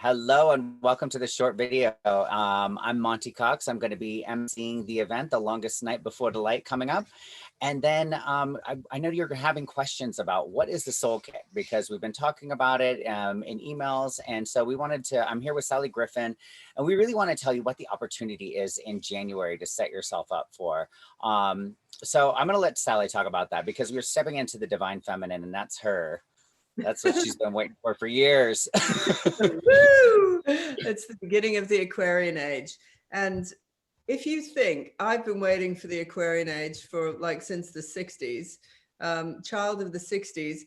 Hello and welcome to the short video. I'm Monte Cox. I'm going to be emceeing the event, The Longest Night Before the Light, coming up. And then I know you're having questions about what is the Soul Kit, because we've been talking about it in emails. And so I'm here with Sally Griffyn, and we really want to tell you what the opportunity is in January to set yourself up for. So I'm going to let Sally talk about that, because we're stepping into the divine feminine, and that's her. That's what she's been waiting for years. Woo! It's the beginning of the Aquarian Age. And if you think I've been waiting for the Aquarian Age for since the 60s, child of the 60s,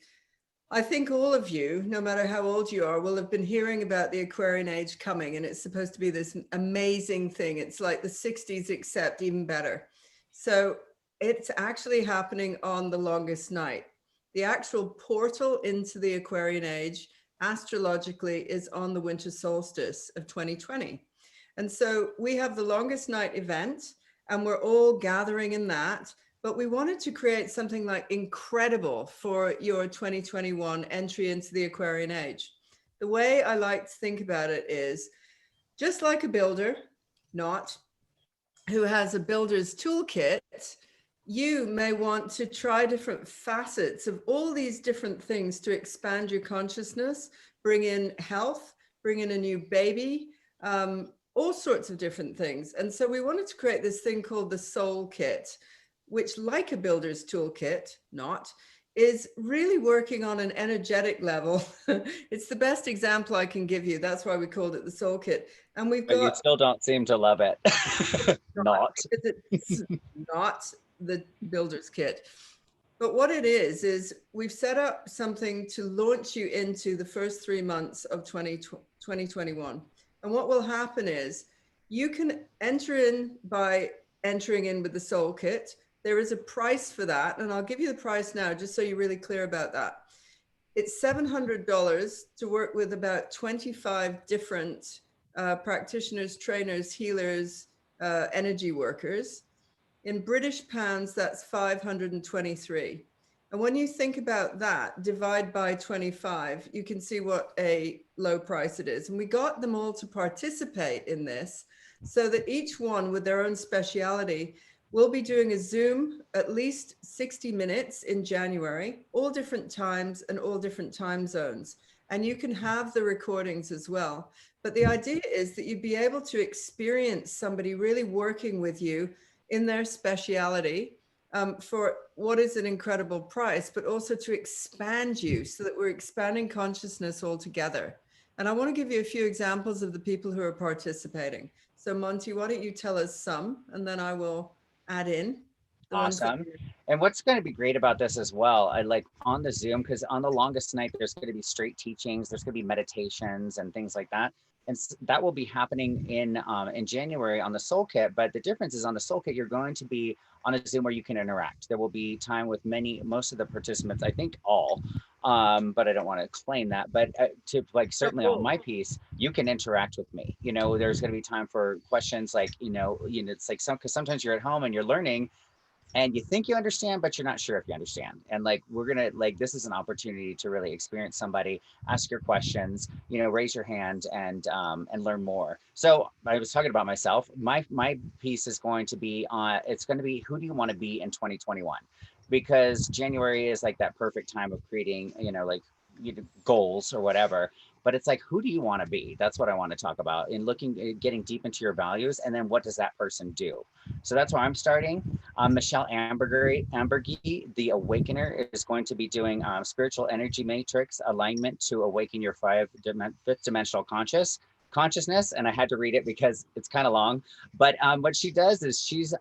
I think all of you, no matter how old you are, will have been hearing about the Aquarian Age coming, and it's supposed to be this amazing thing. It's like the 60s, except even better. So it's actually happening on the longest night. The actual portal into the Aquarian Age astrologically is on the winter solstice of 2020. And so we have the longest night event, and we're all gathering in that, but we wanted to create something incredible for your 2021 entry into the Aquarian Age. The way I like to think about it is just like a builder, who has a builder's toolkit. You may want to try different facets of all these different things to expand your consciousness, bring in health, bring in a new baby, all sorts of different things. And so we wanted to create this thing called the Soul Kit, which, like a builder's toolkit, is really working on an energetic level. It's the best example I can give you. That's why we called it the Soul Kit. And we've got— But you still don't seem to love it. It's not the builder's kit. But what it is we've set up something to launch you into the first 3 months of 2021. And what will happen is you can enter in by entering in with the Soul Kit. There is a price for that, and I'll give you the price now just so you're really clear about that. It's $700 to work with about 25 different practitioners, trainers, healers, energy workers. In British pounds, that's 523. And when you think about that, divide by 25, you can see what a low price it is. And we got them all to participate in this so that each one with their own speciality will be doing a Zoom at least 60 minutes in January, all different times and all different time zones. And you can have the recordings as well. But the idea is that you'd be able to experience somebody really working with you in their speciality for what is an incredible price, but also to expand you so that we're expanding consciousness all together. And I want to give you a few examples of the people who are participating. So Monty, why don't you tell us some, and then I will add in. Awesome. And what's going to be great about this as well, I like on the Zoom, because on the longest night, there's going to be straight teachings, there's going to be meditations and things like that. And that will be happening in January on the Soul Kit. But the difference is on the Soul Kit, you're going to be on a Zoom where you can interact. There will be time with most of the participants, I think all, but I don't want to claim that. But certainly on my piece, you can interact with me. There's going to be time for questions it's like because sometimes you're at home and you're learning, and you think you understand, but you're not sure if you understand. And we're gonna this is an opportunity to really experience somebody, ask your questions, raise your hand and learn more. So I was talking about myself. My piece is going to be it's going to be, who do you want to be in 2021? Because January is that perfect time of creating, goals or whatever. But it's who do you want to be? That's what I want to talk about, in getting deep into your values, and then what does that person do? So that's where I'm starting. Michelle Ambergy, the Awakener, is going to be doing spiritual energy matrix alignment to awaken your fifth dimensional consciousness. And I had to read it because it's kind of long. But what she does is she's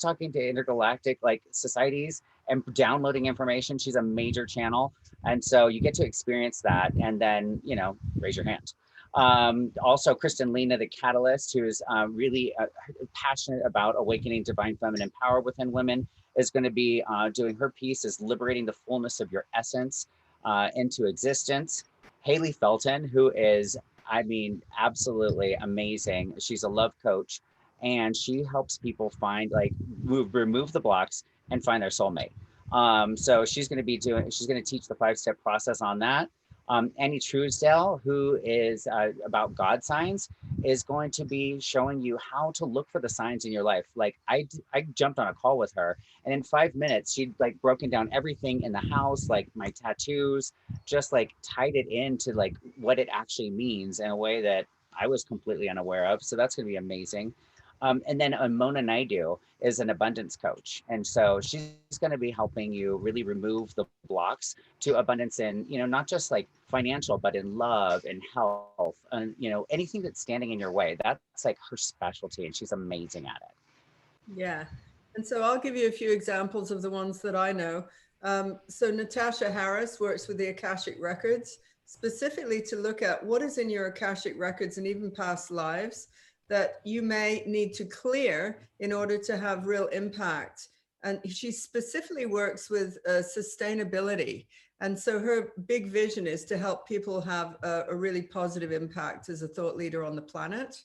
talking to intergalactic societies and downloading information. She's a major channel. And so you get to experience that, and then, raise your hand. Also, Kristen Lena, the Catalyst, who is really passionate about awakening divine feminine power within women, is going to be doing her piece, is liberating the fullness of your essence into existence. Haley Felton, who is, absolutely amazing. She's a love coach, and she helps people find, remove the blocks and find their soulmate. So she's going to teach the 5-step process on that. Annie Truesdale, who is about God signs, is going to be showing you how to look for the signs in your life. Like I jumped on a call with her, and in 5 minutes, she'd like broken down everything in the house, like my tattoos, just like tied it into like what it actually means in a way that I was completely unaware of. So that's going to be amazing. And then Mona Naidu is an abundance coach. And so she's going to be helping you really remove the blocks to abundance in, not just like financial, but in love and health and, anything that's standing in your way. That's like her specialty, and she's amazing at it. Yeah. And so I'll give you a few examples of the ones that I know. So Natasha Harris works with the Akashic Records, specifically to look at what is in your Akashic Records and even past lives that you may need to clear in order to have real impact. And she specifically works with sustainability. And so her big vision is to help people have a really positive impact as a thought leader on the planet.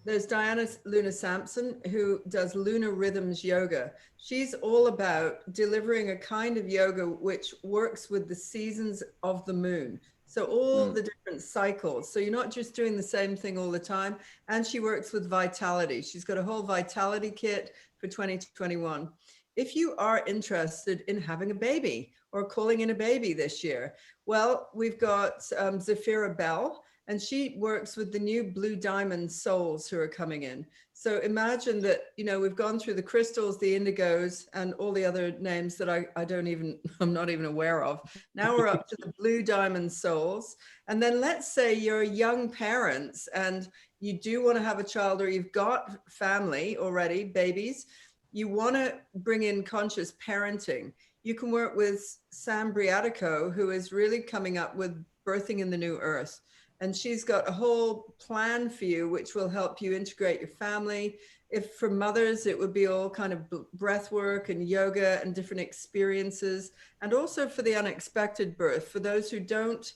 There's Diana Luna Sampson, who does Lunar Rhythms Yoga. She's all about delivering a kind of yoga which works with the seasons of the moon. So all the different cycles. So you're not just doing the same thing all the time. And she works with vitality. She's got a whole vitality kit for 2021. If you are interested in having a baby or calling in a baby this year, well, we've got Zafira Bell, and she works with the new Blue Diamond souls who are coming in. So imagine that, we've gone through the crystals, the indigos, and all the other names that I'm not even aware of. Now we're up to the Blue Diamond souls. And then let's say you're young parents and you do want to have a child, or you've got family already, babies. You want to bring in conscious parenting. You can work with Sam Briatico, who is really coming up with birthing in the new earth. And she's got a whole plan for you, which will help you integrate your family. If for mothers, it would be all kind of breath work and yoga and different experiences. And also for the unexpected birth, for those who don't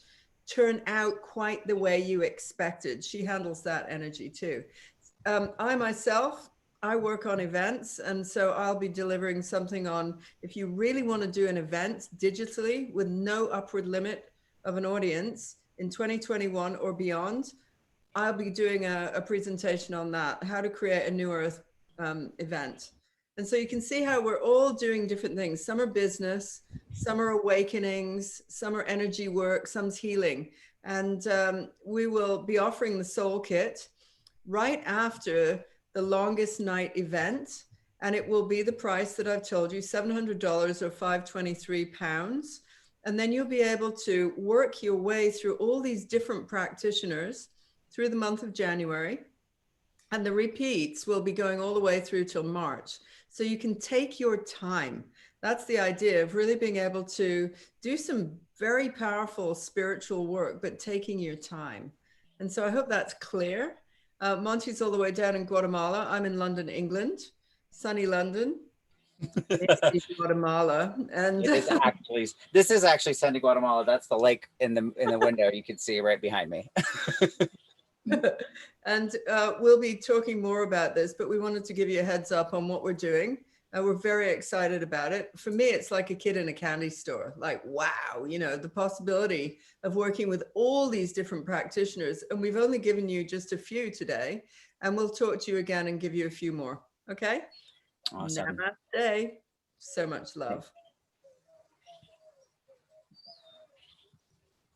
turn out quite the way you expected. She handles that energy too. I myself, I work on events. And so I'll be delivering something on, if you really want to do an event digitally with no upward limit of an audience, in 2021 or beyond, I'll be doing a presentation on that, how to create a New Earth event. And so you can see how we're all doing different things. Some are business, some are awakenings, some are energy work, some's healing. And we will be offering the Soul Kit right after the Longest Night event. And it will be the price that I've told you, $700 or £523. And then you'll be able to work your way through all these different practitioners through the month of January. And the repeats will be going all the way through till March. So you can take your time. That's the idea of really being able to do some very powerful spiritual work, but taking your time. And so I hope that's clear. Monty's all the way down in Guatemala. I'm in London, England, sunny London. Guatemala, and this is actually sunny Guatemala. That's the lake in the window you can see right behind me. And we'll be talking more about this, but we wanted to give you a heads up on what we're doing. We're very excited about it. For me, it's like a kid in a candy store. Like, wow, the possibility of working with all these different practitioners. And we've only given you just a few today, and we'll talk to you again and give you a few more. Okay. Awesome. Namaste. So much love.